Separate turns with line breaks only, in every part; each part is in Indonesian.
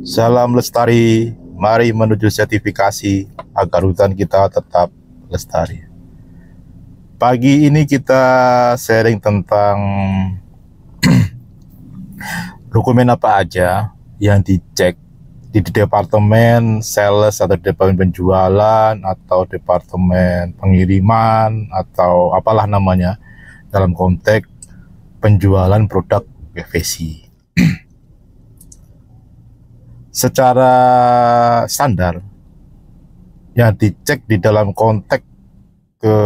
Salam lestari, mari menuju sertifikasi agar hutan kita tetap lestari. Pagi ini kita sharing tentang dokumen apa aja yang dicek di departemen sales atau departemen penjualan atau departemen pengiriman atau apalah namanya dalam konteks penjualan produk FVC. Secara standar yang dicek di dalam konteks ke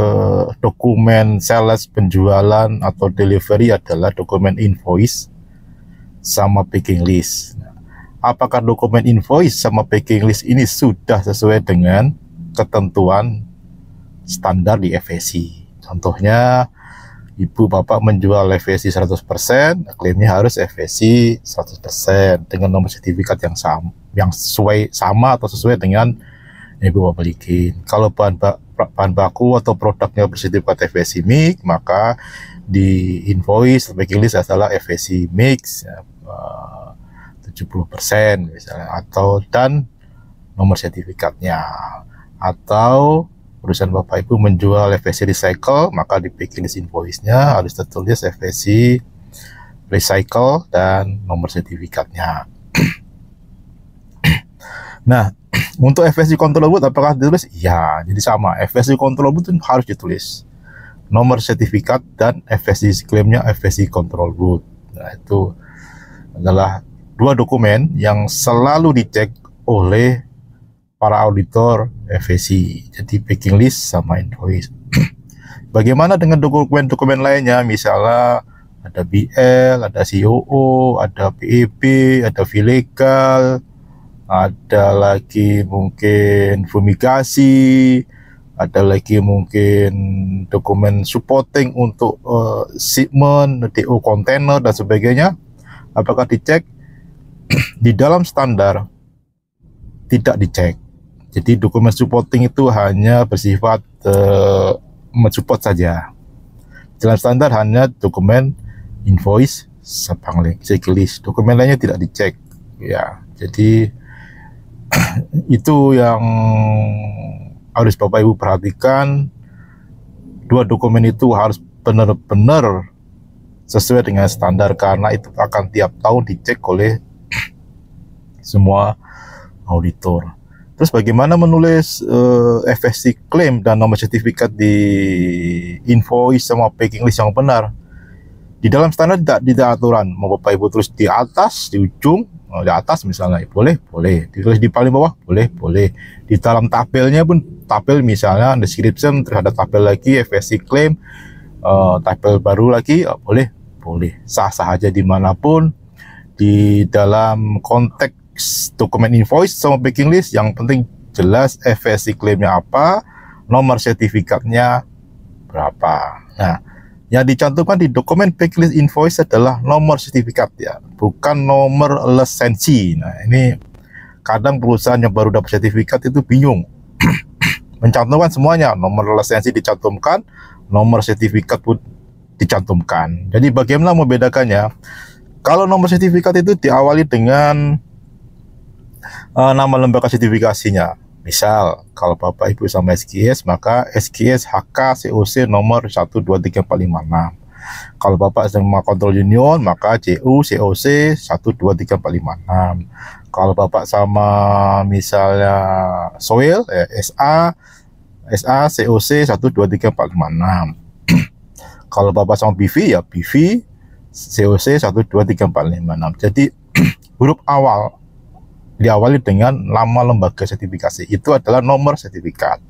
dokumen sales penjualan atau delivery adalah dokumen invoice sama packing list. Apakah dokumen invoice sama packing list ini sudah sesuai dengan ketentuan standar di FSC? Contohnya, ibu bapak menjual FSC 100%, klaimnya harus FSC 100% dengan nomor sertifikat yang sesuai sama atau sesuai dengan yang ibu bapak milikin. Kalau bahan baku atau produknya bersertifikat FSC mix, maka di invoice packing list adalah FSC mix 70% misalnya, atau dan nomor sertifikatnya. Atau perusahaan bapak ibu menjual FSC recycle, maka di packing list invoice-nya harus tertulis FSC recycle dan nomor sertifikatnya. Nah, untuk FSC control board apakah ditulis? Ya, jadi sama. FSC control board itu harus ditulis nomor sertifikat dan FSC klaimnya FSC control board. Nah, itu adalah dua dokumen yang selalu dicek oleh para auditor FSC. Jadi packing list sama invoice. Bagaimana dengan dokumen-dokumen lainnya? Misalnya ada BL, ada COO, ada PEB, ada V-legal, ada lagi mungkin fumigasi, ada lagi mungkin dokumen supporting untuk shipment, DO kontainer dan sebagainya. Apakah dicek? Di dalam standar tidak dicek. Jadi dokumen supporting itu hanya bersifat mensupport saja. Dalam standar hanya dokumen invoice, sapang checklist. Dokumen lainnya tidak dicek. Ya, jadi itu yang harus Bapak Ibu perhatikan. Dua dokumen itu harus benar-benar sesuai dengan standar, karena itu akan tiap tahun dicek oleh semua auditor. Terus bagaimana menulis FSC claim dan nomor sertifikat di invoice sama packing list yang benar? Di dalam standar tidak aturan. Mau Bapak Ibu tulis di atas, di ujung, di atas misalnya, boleh. Ditulis di paling bawah, boleh. Di dalam tabelnya pun, tabel misalnya description, terus ada tabel lagi FSC claim, tabel baru lagi, boleh. Sah-sah aja dimanapun. Di dalam konteks dokumen invoice sama packing list, yang penting jelas FSC claimnya apa, nomor sertifikatnya berapa. Nah, yang dicantumkan di dokumen packing list invoice adalah nomor sertifikat ya, bukan nomor lisensi. Nah, ini kadang perusahaan yang baru dapat sertifikat itu bingung mencantumkan semuanya, nomor lisensi dicantumkan, nomor sertifikat pun dicantumkan. Jadi bagaimana membedakannya? Kalau nomor sertifikat itu diawali dengan nama lembaga sertifikasinya. Misal, kalau Bapak Ibu sama SGS, maka SGS HK COC nomor 123456. Kalau Bapak sama Kontrol Union, maka CU COC 123456. Kalau Bapak sama misalnya Soil, SA COC 123456. Kalau Bapak sama BV, ya BV COC 123456. Jadi huruf awal diawali dengan nama lembaga sertifikasi, itu adalah nomor sertifikat.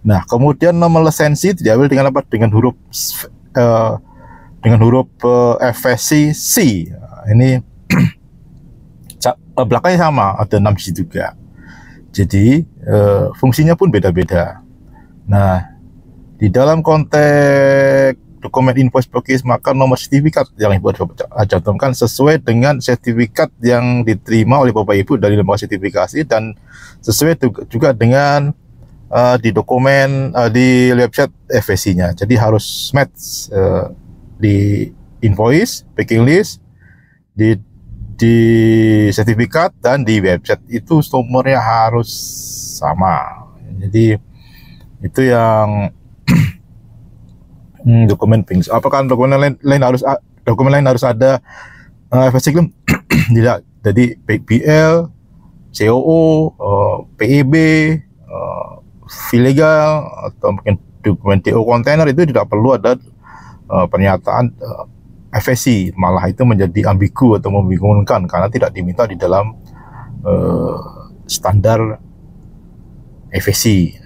Nah, kemudian nomor lisensi diawali dengan apa? Dengan huruf FSC C. Ini belakangnya sama, ada 6 digit juga. Jadi fungsinya pun beda-beda. Nah, di dalam konteks dokumen invoice purchase, maka nomor sertifikat yang Ibu cantumkan sesuai dengan sertifikat yang diterima oleh Bapak Ibu dari lembaga sertifikasi, dan sesuai juga dengan di dokumen di website FSC-nya. Jadi harus match di invoice, packing list, di di sertifikat dan di website itu nomornya harus sama. Jadi itu yang dokumen PINGS. Apakah dokumen lain harus ada FSC claim? Tidak. Jadi PBL, COO, PEB, fee legal, atau mungkin dokumen DO kontainer itu tidak perlu ada pernyataan FSC. Malah itu menjadi ambigu atau membingungkan karena tidak diminta di dalam standar FSC.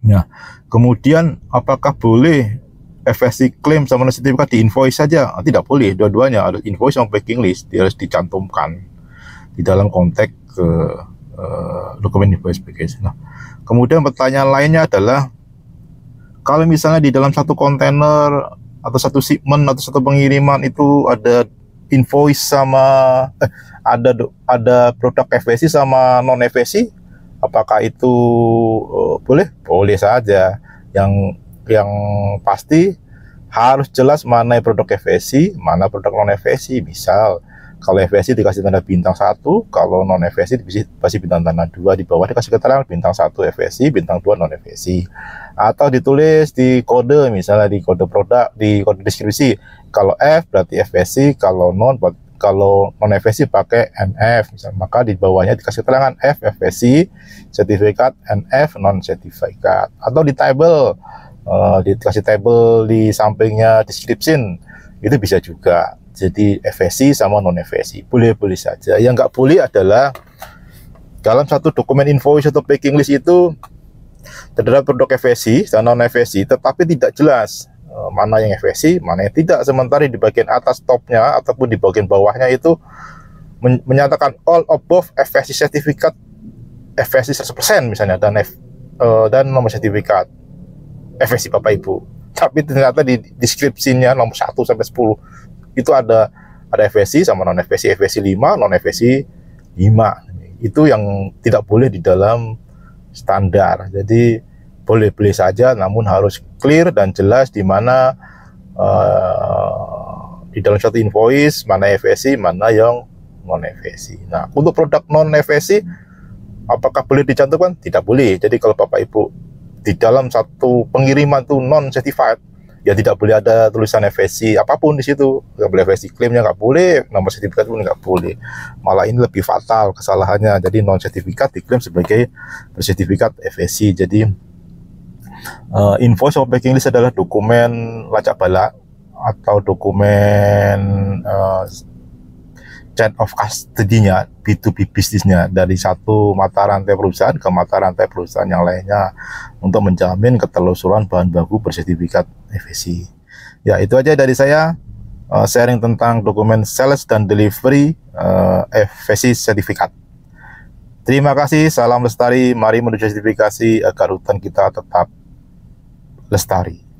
Nah, kemudian apakah boleh FSC claim sama sertifikat di invoice saja? Tidak boleh, dua-duanya ada invoice sama packing list, dia harus dicantumkan di dalam konteks ke dokumen invoice package. Nah, kemudian pertanyaan lainnya adalah kalau misalnya di dalam satu kontainer atau satu shipment atau satu pengiriman itu ada invoice sama ada produk FSC sama non FSC, apakah itu boleh? Boleh saja. Yang pasti harus jelas mana produk FSC, mana produk non FSC. Misal kalau FSC dikasih tanda bintang 1, kalau non FSC pasti bintang tanda 2, di bawah dikasih keterangan bintang 1 FSC, bintang 2 non FSC. Atau ditulis di kode, misalnya di kode produk, di kode deskripsi, kalau F berarti FSC, kalau non FSC pakai NF misalnya, maka di bawahnya dikasih keterangan F FSC, sertifikat NF non sertifikat. Atau di table, dikasih table di sampingnya description, itu bisa juga. Jadi FSC sama non FSC boleh-boleh saja. Yang nggak boleh adalah dalam satu dokumen invoice atau packing list itu terdapat produk FSC dan non FSC, tetapi tidak jelas mana yang FSC, mana yang tidak. Sementara di bagian atas topnya ataupun di bagian bawahnya itu menyatakan all above FSC sertifikat FSC 100% misalnya, dan nomor sertifikat FSC Bapak Ibu. Tapi ternyata di deskripsinya nomor 1 sampai 10 itu ada FSC sama non FSC, FSC 5, non FSC 5. Itu yang tidak boleh di dalam standar. Jadi boleh-boleh saja, namun harus clear dan jelas di mana di dalam satu invoice mana FSC, mana yang non FSC. Nah, untuk produk non FSC apakah boleh dicantumkan? Tidak boleh. Jadi kalau Bapak Ibu di dalam satu pengiriman itu non certified, ya tidak boleh ada tulisan FSC apapun di situ. Nggak boleh FSC claimnya, nggak boleh, nomor sertifikat pun nggak boleh. Malah ini lebih fatal kesalahannya. Jadi non sertifikat diklaim sebagai sertifikat FSC. Jadi invoice sama packing list adalah dokumen lacak balak atau dokumen chain of custody-nya, B2B bisnisnya, dari satu mata rantai perusahaan ke mata rantai perusahaan yang lainnya untuk menjamin ketelusuran bahan baku bersertifikat FSC. Ya, itu aja dari saya, sharing tentang dokumen sales dan delivery FSC sertifikat. Terima kasih, salam lestari, mari menuju sertifikasi agar hutan kita tetap lestari.